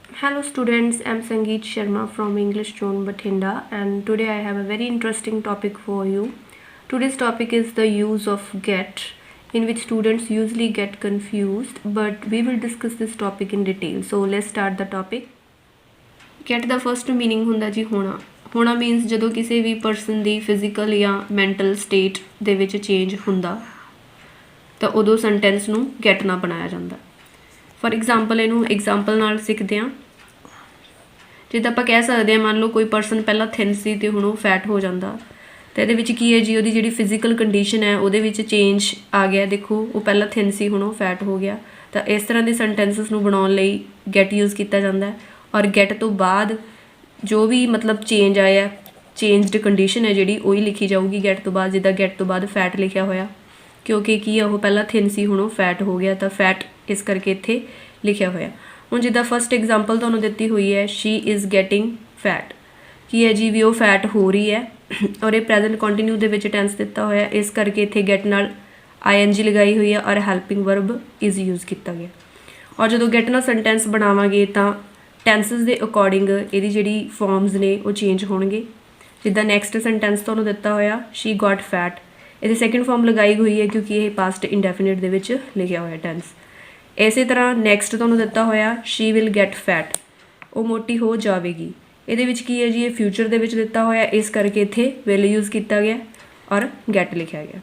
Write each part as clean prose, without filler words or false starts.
Hello students, I'm Sangeet Sharma from English Zone Bathinda and today I have a very interesting topic for you. Today's topic is the use of get, in which students usually get confused, but we will discuss this topic in detail. So let's start the topic. Get the first meaning ਹੁੰਦਾ ਜੀ ਹੋਣਾ। ਹੋਣਾ means ਜਦੋਂ ਕਿਸੇ ਵੀ person ਦੀ physical ਜਾਂ mental state ਦੇ ਵਿੱਚ change ਹੁੰਦਾ ਤਾਂ ਉਦੋਂ ਸੈਂਟੈਂਸ ਨੂੰ ਗੈਟ ਨਾਲ ਬਣਾਇਆ ਜਾਂਦਾ। ਫॉर एग्जांपल ਇਹਨੂੰ ਐਗਜ਼ਾਮਪਲ ਨਾਲ ਸਿੱਖਦੇ ਹਾਂ। ਜਿੱਦਾਂ ਆਪਾਂ ਕਹਿ ਸਕਦੇ ਹਾਂ ਮੰਨ ਲਓ ਕੋਈ ਪਰਸਨ ਪਹਿਲਾਂ ਥਿਨ ਸੀ ਤੇ ਹੁਣ ਉਹ ਫੈਟ ਹੋ ਜਾਂਦਾ ਤਾਂ ਇਹਦੇ ਵਿੱਚ ਕੀ ਹੈ ਜੀ ਉਹਦੀ ਜਿਹੜੀ ਫਿਜ਼ੀਕਲ ਕੰਡੀਸ਼ਨ ਹੈ ਉਹਦੇ ਵਿੱਚ ਚੇਂਜ ਆ ਗਿਆ। ਦੇਖੋ ਉਹ ਪਹਿਲਾਂ ਥਿਨ ਸੀ ਹੁਣ ਉਹ ਫੈਟ ਹੋ ਗਿਆ। ਤਾਂ ਇਸ ਤਰ੍ਹਾਂ ਦੇ ਸੈਂਟੈਂਸਸ ਨੂੰ ਬਣਾਉਣ ਲਈ ਗੈਟ ਯੂਜ਼ ਕੀਤਾ ਜਾਂਦਾ ਹੈ। ਔਰ ਗੈਟ ਤੋਂ ਬਾਅਦ ਜੋ ਵੀ ਮਤਲਬ ਚੇਂਜ ਆਇਆ ਚੇਂਜਡ ਕੰਡੀਸ਼ਨ ਹੈ ਜਿਹੜੀ ਉਹੀ ਲਿਖੀ ਜਾਊਗੀ ਗੈਟ ਤੋਂ ਬਾਅਦ। ਜਿੱਦਾਂ ਗੈਟ ਤੋਂ ਬਾਅਦ ਫੈਟ ਲਿਖਿਆ ਹੋਇਆ ਕਿਉਂਕਿ ਕੀ ਆ ਉਹ ਪਹਿਲਾਂ ਥਿਨ ਸੀ ਹੁਣ ਉਹ ਫੈਟ ਹੋ ਗਿਆ ਤਾਂ ਫੈਟ ਇਸ ਕਰਕੇ ਇੱਥੇ ਲਿਖਿਆ ਹੋਇਆ। ਹੁਣ ਜਿੱਦਾਂ ਫਸਟ ਐਗਜ਼ਾਮਪਲ ਤੁਹਾਨੂੰ ਦਿੱਤੀ ਹੋਈ ਹੈ ਸ਼ੀ ਇਜ਼ ਗੈਟਿੰਗ ਫੈਟ, ਕੀ ਹੈ ਜੀ ਵੀ ਉਹ ਫੈਟ ਹੋ ਰਹੀ ਹੈ ਔਰ ਇਹ ਪ੍ਰੈਜ਼ੈਂਟ ਕੰਟੀਨਿਊ ਦੇ ਵਿੱਚ ਟੈਂਸ ਦਿੱਤਾ ਹੋਇਆ ਇਸ ਕਰਕੇ ਇੱਥੇ ਗੈਟ ਨਾਲ ਆਈਐਨਜੀ ਲਗਾਈ ਹੋਈ ਹੈ ਔਰ ਹੈਲਪਿੰਗ ਵਰਬ ਇਜ਼ ਯੂਜ਼ ਕੀਤਾ ਗਿਆ। ਔਰ ਜਦੋਂ ਗੈਟ ਨਾਲ ਸੈਂਟੈਂਸ ਬਣਾਵਾਂਗੇ ਤਾਂ ਟੈਂਸਸ ਦੇ ਅਕੋਰਡਿੰਗ ਇਹਦੀ ਜਿਹੜੀ ਫਾਰਮਸ ਨੇ ਉਹ ਚੇਂਜ ਹੋਣਗੇ। ਜਿੱਦਾਂ ਨੈਕਸਟ ਸੈਂਟੈਂਸ ਤੁਹਾਨੂੰ ਦਿੱਤਾ ਹੋਇਆ ਸ਼ੀ ਗॉट ਫੈਟ, ਇਹਦੀ ਸੈਕਿੰਡ ਫਾਰਮ ਲਗਾਈ ਹੋਈ ਹੈ ਕਿਉਂਕਿ ਇਹ ਪਾਸਟ ਇੰਡੈਫੀਨਿਟ ਦੇ ਵਿੱਚ ਲਿਖਿਆ ਹੋਇਆ ਟੈਂਸ। ਇਸੇ ਤਰ੍ਹਾਂ ਨੈਕਸਟ ਤੁਹਾਨੂੰ ਦਿੱਤਾ ਹੋਇਆ ਸ਼ੀ ਵਿਲ ਗੈਟ ਫੈਟ, ਉਹ ਮੋਟੀ ਹੋ ਜਾਵੇਗੀ। ਇਹਦੇ ਵਿੱਚ ਕੀ ਹੈ ਜੀ ਇਹ ਫਿਊਚਰ ਦੇ ਵਿੱਚ ਦਿੱਤਾ ਹੋਇਆ ਇਸ ਕਰਕੇ ਇੱਥੇ ਵਿਲ ਯੂਜ਼ ਕੀਤਾ ਗਿਆ ਔਰ ਗੈਟ ਲਿਖਿਆ ਗਿਆ।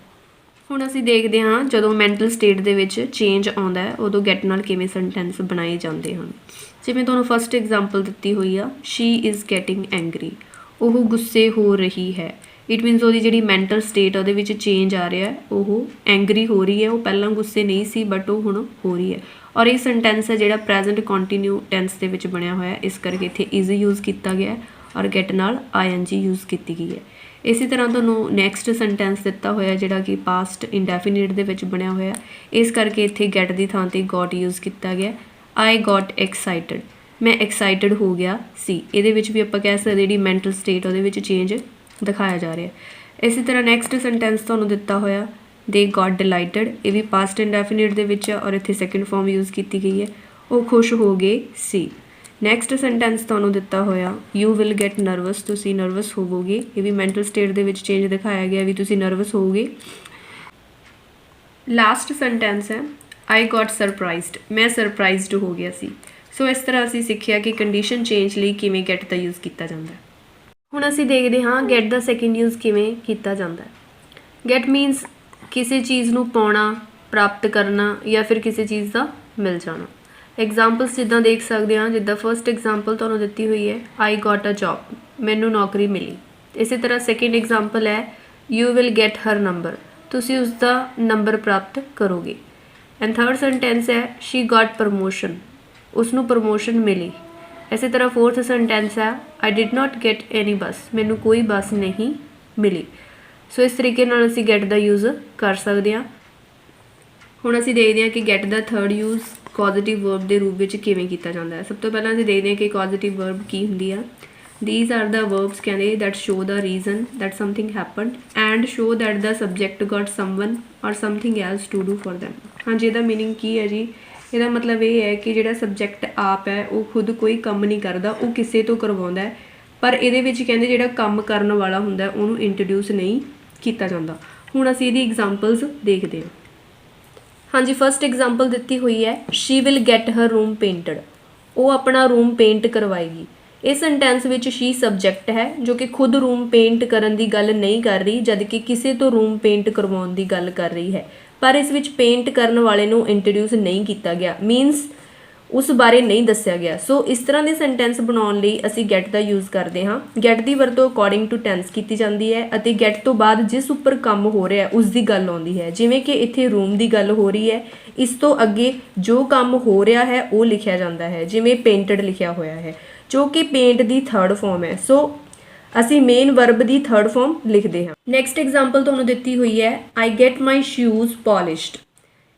ਹੁਣ ਅਸੀਂ ਦੇਖਦੇ ਹਾਂ ਜਦੋਂ ਮੈਂਟਲ ਸਟੇਟ ਦੇ ਵਿੱਚ ਚੇਂਜ ਆਉਂਦਾ ਹੈ ਉਦੋਂ ਗੈਟ ਨਾਲ ਕਿਵੇਂ ਸੈਂਟੈਂਸ ਬਣਾਏ ਜਾਂਦੇ ਹਨ। ਜਿਵੇਂ ਤੁਹਾਨੂੰ ਫਸਟ ਐਗਜ਼ਾਮਪਲ ਦਿੱਤੀ ਹੋਈ ਆ ਸ਼ੀ ਇਜ਼ ਗੈਟਿੰਗ ਐਂਗਰੀ, ਉਹ ਗੁੱਸੇ ਹੋ ਰਹੀ ਹੈ। ਇਟ ਮੀਨਸ ਉਹਦੀ ਜਿਹੜੀ ਮੈਂਟਲ ਸਟੇਟ ਉਹਦੇ ਵਿੱਚ ਚੇਂਜ ਆ ਰਿਹਾ ਉਹ ਐਂਗਰੀ ਹੋ ਰਹੀ ਹੈ। ਉਹ ਪਹਿਲਾਂ ਗੁੱਸੇ ਨਹੀਂ ਸੀ ਬਟ ਉਹ ਹੁਣ ਹੋ ਰਹੀ ਹੈ। ਔਰ ਇਹ ਸੈਂਟੈਂਸ ਹੈ ਜਿਹੜਾ ਪ੍ਰੈਜ਼ੈਂਟ ਕੰਟੀਨਿਊ ਟੈਂਸ ਦੇ ਵਿੱਚ ਬਣਿਆ ਹੋਇਆ ਇਸ ਕਰਕੇ ਇੱਥੇ ਇਜ਼ ਯੂਜ਼ ਕੀਤਾ ਗਿਆ ਔਰ ਗੈਟ ਨਾਲ ਆਈਐਨਜੀ ਯੂਜ਼ ਕੀਤੀ ਗਈ ਹੈ। ਇਸੇ ਤਰ੍ਹਾਂ ਤੁਹਾਨੂੰ ਨੈਕਸਟ ਸੈਂਟੈਂਸ ਦਿੱਤਾ ਹੋਇਆ ਜਿਹੜਾ ਕਿ ਪਾਸਟ ਇੰਡੈਫੀਨਿਟ ਦੇ ਵਿੱਚ ਬਣਿਆ ਹੋਇਆ ਇਸ ਕਰਕੇ ਇੱਥੇ ਗੈਟ ਦੀ ਥਾਂ 'ਤੇ ਗॉट ਯੂਜ਼ ਕੀਤਾ ਗਿਆ। ਆਈ ਗॉट ਐਕਸਾਈਟਡ, ਮੈਂ ਐਕਸਾਈਟਡ ਹੋ ਗਿਆ ਸੀ। ਇਹਦੇ ਵਿੱਚ ਵੀ ਆਪਾਂ ਕਹਿ ਸਕਦੇ ਜਿਹੜੀ ਮੈਂਟਲ ਸਟੇਟ ਉਹਦੇ ਵਿੱਚ ਚੇਂਜ ਦਿਖਾਇਆ ਜਾ ਰਿਹਾ। ਇਸੇ ਤਰ੍ਹਾਂ ਨੈਕਸਟ ਸੈਂਟੈਂਸ ਤੁਹਾਨੂੰ ਦਿੱਤਾ ਹੋਇਆ ਦੇ ਗॉट ਡਿਲਾਈਟਡ, ਇਹ ਵੀ ਪਾਸਟ ਇੰਡੈਫੀਨਿਟ ਦੇ ਵਿੱਚ ਔਰ ਇੱਥੇ ਸੈਕਿੰਡ ਫਾਰਮ ਯੂਜ਼ ਕੀਤੀ ਗਈ ਹੈ ਉਹ ਖੁਸ਼ ਹੋ ਗਏ ਸੀ। ਨੈਕਸਟ ਸੈਂਟੈਂਸ ਤੁਹਾਨੂੰ ਦਿੱਤਾ ਹੋਇਆ ਯੂ ਵਿਲ ਗੈਟ ਨਰਵਸ, ਤੁਸੀਂ ਨਰਵਸ ਹੋਵੋਗੇ। ਇਹ ਵੀ ਮੈਂਟਲ ਸਟੇਟ ਦੇ ਵਿੱਚ ਚੇਂਜ ਦਿਖਾਇਆ ਗਿਆ ਵੀ ਤੁਸੀਂ ਨਰਵਸ ਹੋਵੋਗੇ। ਲਾਸਟ ਸੈਂਟੈਂਸ ਹੈ ਆਈ ਗॉट ਸਰਪ੍ਰਾਈਜ਼ਡ, ਮੈਂ ਸਰਪ੍ਰਾਈਜ਼ਡ ਹੋ ਗਿਆ ਸੀ। ਸੋ ਇਸ ਤਰ੍ਹਾਂ ਅਸੀਂ ਸਿੱਖਿਆ ਕਿ ਕੰਡੀਸ਼ਨ ਚੇਂਜ ਲਈ ਕਿਵੇਂ ਗੈਟ ਦਾ ਯੂਜ਼ ਕੀਤਾ ਜਾਂਦਾ। ਹੁਣ ਅਸੀਂ ਦੇਖਦੇ ਹਾਂ ਗੈਟ ਦਾ ਸੈਕਿੰਡ ਯੂਜ਼ ਕਿਵੇਂ ਕੀਤਾ ਜਾਂਦਾ। ਗੈਟ ਮੀਨਸ ਕਿਸੇ ਚੀਜ਼ ਨੂੰ ਪਾਉਣਾ, ਪ੍ਰਾਪਤ ਕਰਨਾ ਜਾਂ ਫਿਰ ਕਿਸੇ ਚੀਜ਼ ਦਾ ਮਿਲ ਜਾਣਾ। ਐਗਜ਼ਾਮਪਲਸ ਜਿੱਦਾਂ ਦੇਖ ਸਕਦੇ ਹਾਂ ਜਿੱਦਾਂ ਫਸਟ ਐਗਜ਼ਾਮਪਲ ਤੁਹਾਨੂੰ ਦਿੱਤੀ ਹੋਈ ਹੈ ਆਈ ਗॉट ਅ ਜੌਬ, ਮੈਨੂੰ ਨੌਕਰੀ ਮਿਲੀ। ਇਸੇ ਤਰ੍ਹਾਂ ਸੈਕਿੰਡ ਐਗਜ਼ਾਮਪਲ ਹੈ you will get her number, ਤੁਸੀਂ ਉਸਦਾ ਨੰਬਰ ਪ੍ਰਾਪਤ ਕਰੋਗੇ। ਐਂਡ ਥਰਡ ਸੈਂਟੈਂਸ ਹੈ ਸ਼ੀ ਗॉट ਪ੍ਰਮੋਸ਼ਨ, ਉਸਨੂੰ ਪ੍ਰਮੋਸ਼ਨ ਮਿਲੀ। ਇਸੇ ਤਰ੍ਹਾਂ ਫੋਰਥ ਸੈਂਟੈਂਸ ਹੈ ਆਈ ਡਿਡ ਨਾਟ ਗੈਟ ਐਨੀ ਬੱਸ, ਮੈਨੂੰ ਕੋਈ ਬੱਸ ਨਹੀਂ ਮਿਲੀ। ਸੋ ਇਸ ਤਰੀਕੇ ਨਾਲ ਅਸੀਂ ਗੈਟ ਦਾ ਯੂਜ਼ ਕਰ ਸਕਦੇ ਹਾਂ। ਹੁਣ ਅਸੀਂ ਦੇਖਦੇ ਹਾਂ ਕਿ ਗੈਟ ਦਾ ਥਰਡ ਯੂਜ਼ ਪੋਜ਼ੀਟਿਵ ਵਰਬ ਦੇ ਰੂਪ ਵਿੱਚ ਕਿਵੇਂ ਕੀਤਾ ਜਾਂਦਾ ਹੈ। ਸਭ ਤੋਂ ਪਹਿਲਾਂ ਅਸੀਂ ਦੇਖਦੇ ਹਾਂ ਕਿ ਪੋਜ਼ੀਟਿਵ ਵਰਬ ਕੀ ਹੁੰਦੀ ਆ। These are the verbs ਕਹਿੰਦੇ that show the reason that something happened and show that the subject got someone or something else to do for them। ਹਾਂਜੀ ਇਹਦਾ ਮੀਨਿੰਗ ਕੀ ਹੈ ਜੀ, ਇਹਦਾ ਮਤਲਬ ਇਹ ਹੈ ਕਿ ਜਿਹੜਾ ਸਬਜੈਕਟ ਆਪ ਹੈ ਉਹ ਖੁਦ ਕੋਈ ਕੰਮ ਨਹੀਂ ਕਰਦਾ, ਉਹ ਕਿਸੇ ਤੋਂ ਕਰਵਾਉਂਦਾ ਹੈ। ਪਰ ਇਹਦੇ ਵਿੱਚ ਕਹਿੰਦੇ ਜਿਹੜਾ ਕੰਮ ਕਰਨ ਵਾਲਾ ਹੁੰਦਾ ਉਹਨੂੰ ਇੰਟਰੋਡਿਊਸ ਨਹੀਂ ਕੀਤਾ ਜਾਂਦਾ। ਹੁਣ ਅਸੀਂ ਇਹਦੀ ਐਗਜ਼ਾਮਪਲਸ ਦੇਖਦੇ ਹਾਂ। ਹਾਂਜੀ ਫਸਟ ਐਗਜ਼ਾਮਪਲ ਦਿੱਤੀ ਹੋਈ ਹੈ she will get her room painted, ਉਹ ਆਪਣਾ ਰੂਮ ਪੇਂਟ ਕਰਵਾਏਗੀ। ਇਸ ਸੈਂਟੈਂਸ ਵਿੱਚ ਸ਼ੀ ਸਬਜੈਕਟ ਹੈ ਜੋ ਕਿ ਖੁਦ ਰੂਮ ਪੇਂਟ ਕਰਨ ਦੀ ਗੱਲ ਨਹੀਂ ਕਰ ਰਹੀ ਜਦ ਕਿ ਕਿਸੇ ਤੋਂ ਰੂਮ ਪੇਂਟ ਕਰਵਾਉਣ ਦੀ ਗੱਲ ਕਰ ਰਹੀ ਹੈ। ਪਰ ਇਸ ਵਿੱਚ ਪੇਂਟ ਕਰਨ ਵਾਲੇ ਨੂੰ ਇੰਟਰੋਡਿਊਸ ਨਹੀਂ ਕੀਤਾ ਗਿਆ, ਮੀਨਸ ਉਸ ਬਾਰੇ ਨਹੀਂ ਦੱਸਿਆ ਗਿਆ। ਸੋ ਇਸ ਤਰ੍ਹਾਂ ਦੇ ਸੈਂਟੈਂਸ ਬਣਾਉਣ ਲਈ ਅਸੀਂ ਗੈਟ ਦਾ ਯੂਜ਼ ਕਰਦੇ ਹਾਂ। ਗੈਟ ਦੀ ਵਰਤੋਂ ਅਕੋਰਡਿੰਗ ਟੂ ਟੈਂਸ ਕੀਤੀ ਜਾਂਦੀ ਹੈ ਅਤੇ ਗੈਟ ਤੋਂ ਬਾਅਦ ਜਿਸ ਉੱਪਰ ਕੰਮ ਹੋ ਰਿਹਾ ਉਸ ਦੀ ਗੱਲ ਆਉਂਦੀ ਹੈ। ਜਿਵੇਂ ਕਿ ਇੱਥੇ ਰੂਮ ਦੀ ਗੱਲ ਹੋ ਰਹੀ ਹੈ, ਇਸ ਤੋਂ ਅੱਗੇ ਜੋ ਕੰਮ ਹੋ ਰਿਹਾ ਹੈ ਉਹ ਲਿਖਿਆ ਜਾਂਦਾ ਹੈ। ਜਿਵੇਂ ਪੇਂਟਡ ਲਿਖਿਆ ਹੋਇਆ ਹੈ ਜੋ ਕਿ ਪੇਂਟ ਦੀ ਥਰਡ ਫਾਰਮ ਹੈ। ਸੋ ਅਸੀਂ ਮੇਨ ਵਰਬ ਦੀ ਥਰਡ ਫਾਰਮ ਲਿਖਦੇ ਹਾਂ। ਨੈਕਸਟ ਐਗਜ਼ਾਮਪਲ ਤੁਹਾਨੂੰ ਦਿੱਤੀ ਹੋਈ ਹੈ ਆਈ ਗੈਟ ਮਾਈ ਸ਼ੂਜ਼ ਪੋਲਿਸ਼ਡ,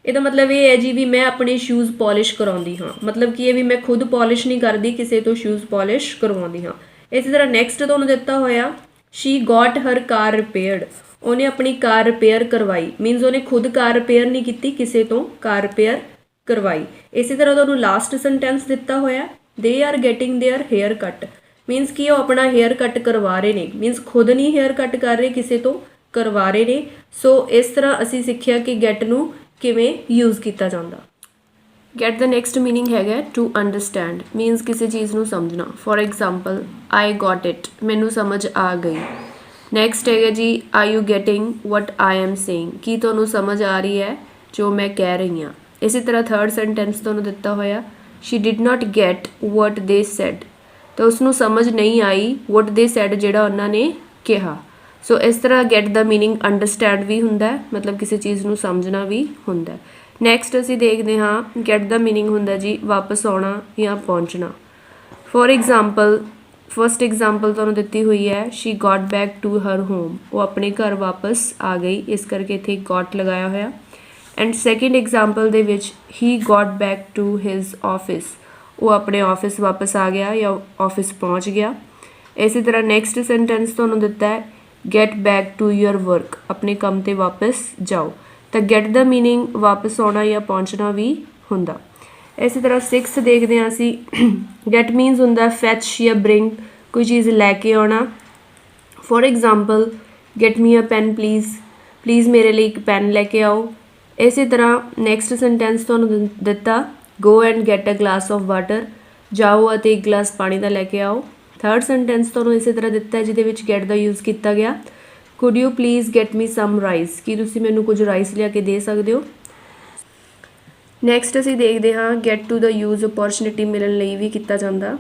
ਇਹਦਾ ਮਤਲਬ ਇਹ ਹੈ ਜੀ ਵੀ ਮੈਂ ਆਪਣੇ ਸ਼ੂਜ਼ ਪੋਲਿਸ਼ ਕਰਾਉਂਦੀ ਹਾਂ। ਮਤਲਬ ਕੀ ਹੈ ਵੀ ਮੈਂ ਖੁਦ ਪੋਲਿਸ਼ ਨਹੀਂ ਕਰਦੀ, ਕਿਸੇ ਤੋਂ ਸ਼ੂਜ਼ ਪੋਲਿਸ਼ ਕਰਵਾਉਂਦੀ ਹਾਂ। ਇਸੇ ਤਰ੍ਹਾਂ ਨੈਕਸਟ ਤੁਹਾਨੂੰ ਦਿੱਤਾ ਹੋਇਆ ਸ਼ੀ ਗॉट ਹਰ ਕਾਰ ਰਿਪੇਅਰਡ, ਉਹਨੇ ਆਪਣੀ ਕਾਰ ਰਿਪੇਅਰ ਕਰਵਾਈ। ਮੀਨਸ ਉਹਨੇ ਖੁਦ ਕਾਰ ਰਿਪੇਅਰ ਨਹੀਂ ਕੀਤੀ, ਕਿਸੇ ਤੋਂ ਕਾਰ ਰਿਪੇਅਰ ਕਰਵਾਈ। ਇਸੇ ਤਰ੍ਹਾਂ ਤੁਹਾਨੂੰ ਲਾਸਟ ਸੈਂਟੈਂਸ ਦਿੱਤਾ ਹੋਇਆ they are getting their hair cut means कि वो अपना हेयर कट करवा रहे ने मीनस खुद नहीं हेयर कट कर रहे किसी तो करवा रहे ने। सो इस तरह असी सिक्ख्या कि गैट नूं किवें यूज़ किया जाता। गैट द नैक्सट मीनिंग है टू अंडरस्टैंड मीनस किसी चीज़ नूं समझना। For example I got it मैनू समझ आ गई। नैक्सट है जी are you getting what I am saying की तुहानूं समझ आ रही है जो मैं कह रही हाँ। इसी तरह थर्ड सेंटेंस तुहानूं दिता होया she did not get what they said तो उसनूं समझ नहीं आई वट दे सैड जिहड़ा उन्होंने कहा। सो इस तरह गैट द मीनिंग अंडरस्टैंड भी हुंदा है मतलब किसी चीज़ नूं समझना भी हुंदा है। नैक्सट असीं देखते हाँ गैट द मीनिंग हुंदा जी वापस आउणा या पहुँचना। फॉर एग्जाम्पल फर्स्ट एग्जाम्पल तुहानूं दित्ती हुई है she got back to her home वो अपने घर वापस आ गई इस करके इत्थे गॉट लगाया होया। And second example they which he got back to his office वो अपने ऑफिस वापस आ गया या ऑफिस पहुँच गया। इसी तरह नैक्सट सेंटेंस तुहानूं दिता है get back to your work अपने काम ते वापस जाओ तो गैट द मीनिंग वापस आना या पहुँचना भी हुंदा। इसी तरह सिक्स देखते हैं असी गैट मीनस हुंदा फैच या ब्रिंग कोई चीज़ लैके आना। For example get me a pen please please मेरे लिए एक पैन लैके आओ। इसी तरह नैक्सट सेंटेंस तुहानूं दिता go and get a glass of water जाओ और एक गिलास पानी का लैके आओ। थर्ड सेंटेंस तुहानूं इसी तरह दिता है जिहदे विच गैट दा यूज़ किया गया could you please get me some rice कि तुसीं मैनूं कुछ राइस लिया के दे सकते हो। नैक्सट असीं देखते हाँ get to the use opportunity मिलण लई भी किया जाता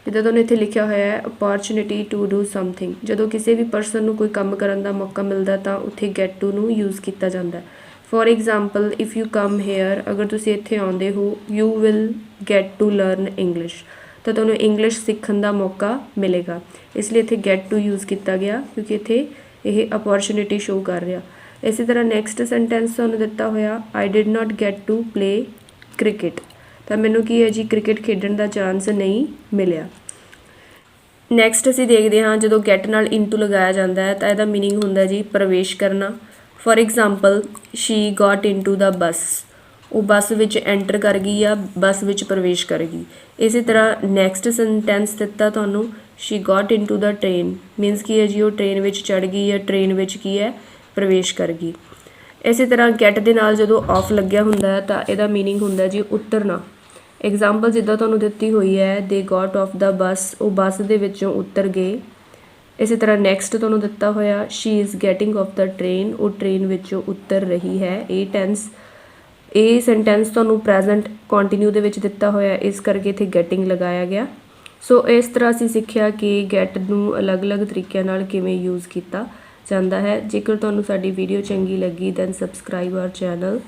जिद्दां तुहानूं इत्थे लिखिया होया है अपॉर्चुनिटी टू डू समथिंग जदों किसी भी परसन नूं कोई काम करन दा मौका मिलदा तां उत्थे गैट टू नूं यूज़ किया जाता है। For example if you come here अगर तुसीं इत्थे आउंदे हो you will get to learn English तो तुहानूं इंग्लिश सीखण दा मौका मिलेगा इसलिए इत्थे गैट टू यूज़ किया गया क्योंकि इत्थे ये अपॉर्चुनिटी शो कर रहा। इसी तरह नैक्सट सेंटेंस तुहानूं दिता होया I did not get to play cricket तो मैनूं की है जी क्रिकेट खेडण दा चांस नहीं मिलिया। नैक्सट असीं देखते हाँ जो गैट नाल इंटू लगाया जाता है तो इसदा मीनिंग हुंदा जी प्रवेश करना। For example she got into the bus वो बस विच एंटर कर गई या बस विच प्रवेश कर गई। इसी तरह नैक्सट सेंटेंस दिता तुहानूं she got into the train मीनस की है जी वो ट्रेन विच चढ़ गई या ट्रेन विच की है प्रवेश कर गई। इसी तरह गैट दे नाल जदों ऑफ लग्या हुंदा है तो इसदा मीनिंग हुंदा जी उतरना। एग्जाम्पल जिद्दां तुहानूं दित्ती हुई है they got off the bus वो बस दे विचों उतर गए। इसी तरह नैक्सट तुहानूं दित्ता होया she is getting off the train वो ट्रेन विचों उतर रही है। ये टेंस ये सेंटेंस तुहानूं प्रैजेंट कॉन्टीन्यू दे विच दित्ता होया इस करके इत्थे गैटिंग लगाया गया। सो इस तरह असीं सिੱਖਿਆ कि गैट नूं अलग-अलग तरीक़िਆਂ नाल किवें यूज़ किया जाता है। जेकर तुहानूं साडी वीडियो चंगी लगी दैन सबसक्राइब आवर चैनल।